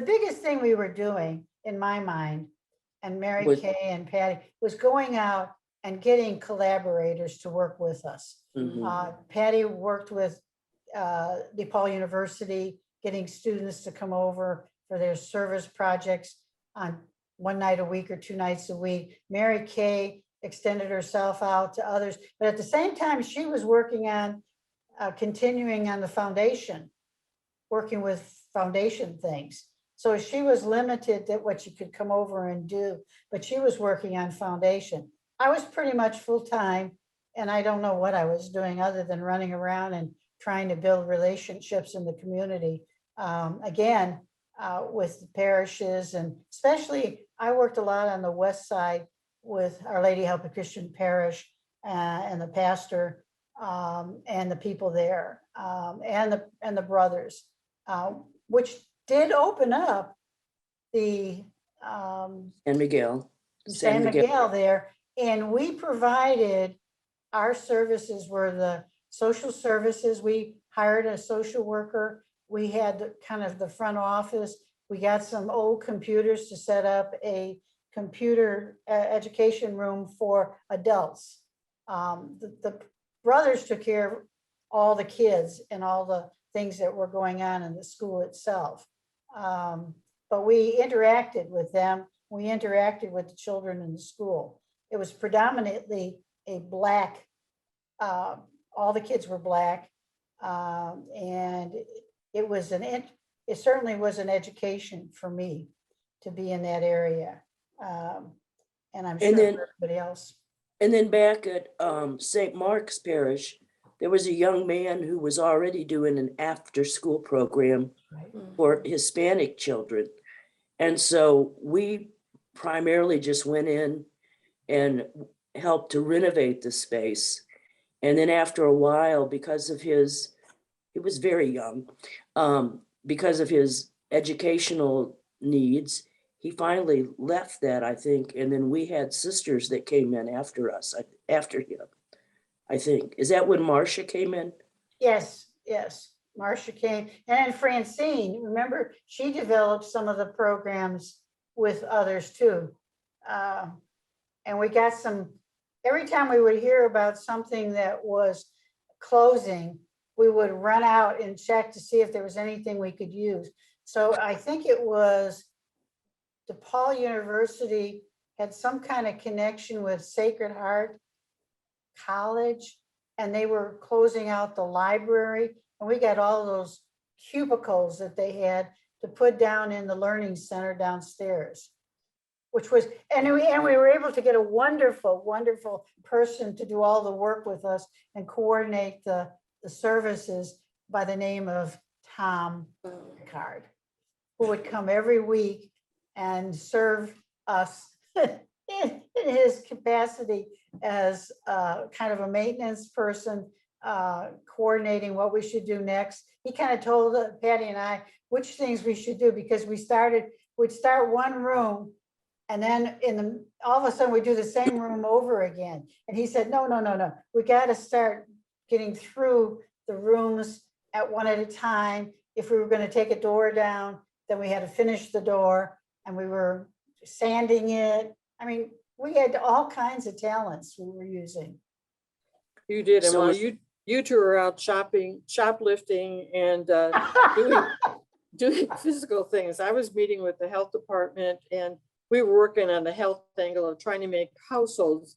biggest thing we were doing in my mind, and Mary Was- Kay and Patty, was going out and getting collaborators to work with us. Patty worked with DePaul University, getting students to come over for their service projects on one night a week or 2 nights a week. Mary Kay extended herself out to others, but at the same time, she was working on continuing on the foundation, working with foundation things. So she was limited to what she could come over and do, but she was working on foundation. I was pretty much full-time, and I don't know what I was doing other than running around and trying to build relationships in the community. Again, with the parishes, and especially I worked a lot on the west side with Our Lady Help a Christian Parish and the pastor and the people there and the brothers, which did open up the San Miguel. San Miguel there, and we provided, our services were the social services. We hired a social worker. We had kind of the front office. We got some old computers to set up a computer education room for adults. The brothers took care of all the kids and all the things that were going on in the school itself. But we interacted with them. We interacted with the children in the school. It was predominantly a Black, all the kids were Black. And it was it certainly was an education for me to be in that area. And I'm sure for everybody else. And then back at St. Mark's Parish, there was a young man who was already doing an after-school program for Hispanic children. And so we primarily just went in and helped to renovate the space. And then after a while, because of his, he was very young, because of his educational needs, he finally left that, I think. And then we had sisters that came in after us, after him, I think. Is that when Marcia came in? Yes, yes. Marcia came, and then Francine, remember, she developed some of the programs with others too. And we got some, every time we would hear about something that was closing, we would run out and check to see if there was anything we could use. So I think it was DePaul University had some kind of connection with Sacred Heart College, and they were closing out the library. And we got all those cubicles that they had to put down in the learning center downstairs, which was, and we were able to get a wonderful, wonderful person to do all the work with us and coordinate the services by the name of Tom Picard, who would come every week and serve us in his capacity as kind of a maintenance person, coordinating what we should do next. He kind of told Patty and I which things we should do, because we'd start one room, and then all of a sudden we do the same room over again. And he said, no, we got to start getting through the rooms at one at a time. If we were going to take a door down, then we had to finish the door, and we were sanding it. I mean, we had all kinds of talents we were using. You did, and So while you two were out shoplifting and doing physical things, I was meeting with the health department, and we were working on the health angle of trying to make households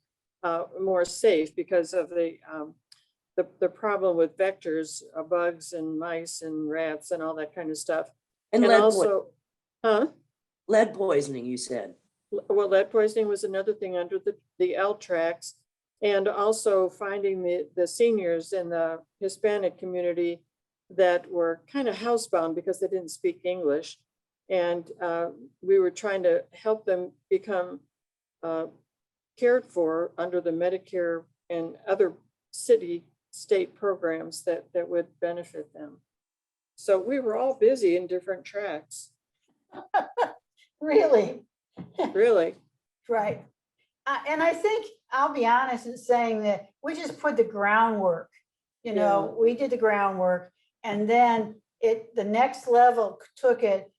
more safe because of the problem with vectors, bugs and mice and rats and all that kind of stuff. And lead poisoning, you said. Well, lead poisoning was another thing under the L tracks, and also finding the seniors in the Hispanic community that were kind of housebound because they didn't speak English. And we were trying to help them become cared for under the Medicare and other state programs that would benefit them. So we were all busy in different tracks. Really? Really? Right. And I think, I'll be honest in saying that we just put the groundwork, we did the groundwork, and then the next level took it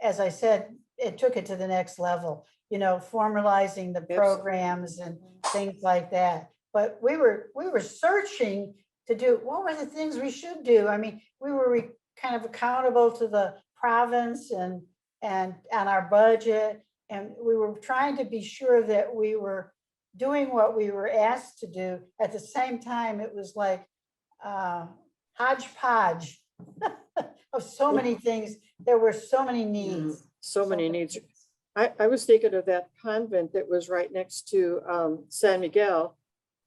as I said, it took it to the next level, you know, formalizing the programs and things like that. But we were searching to do, what were the things we should do? I mean, we were kind of accountable to the province and on our budget. And we were trying to be sure that we were doing what we were asked to do. At the same time, it was like hodgepodge of so many things. There were so many needs. So many needs. I was thinking of that convent that was right next to San Miguel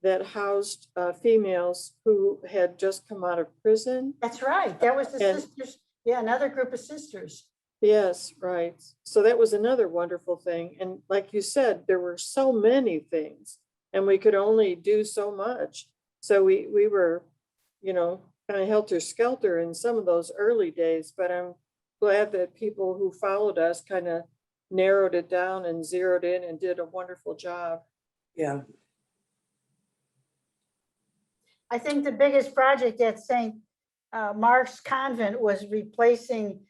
that housed females who had just come out of prison. That's right. That was the And- sisters. Yeah, another group of sisters. Yes, right. So that was another wonderful thing. And like you said, there were so many things and we could only do so much. So we were, you know, kind of helter-skelter in some of those early days, but I'm glad that people who followed us kind of narrowed it down and zeroed in and did a wonderful job. Yeah. I think the biggest project at St. Mark's Convent was replacing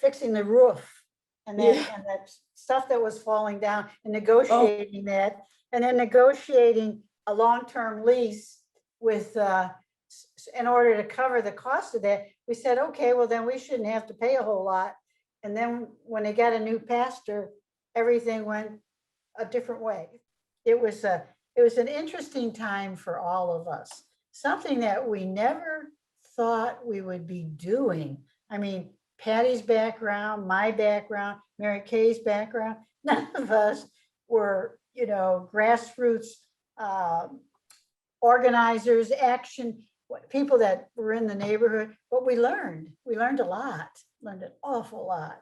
fixing the roof and that stuff that was falling down and negotiating that, and then negotiating a long-term lease with, in order to cover the cost of that. We said, okay, well then we shouldn't have to pay a whole lot. And then when they got a new pastor, everything went a different way. It was an interesting time for all of us, something that we never thought we would be doing. I mean, Patty's background, my background, Mary Kay's background, none of us were, you know, grassroots organizers, action, people that were in the neighborhood. But we learned a lot, learned an awful lot.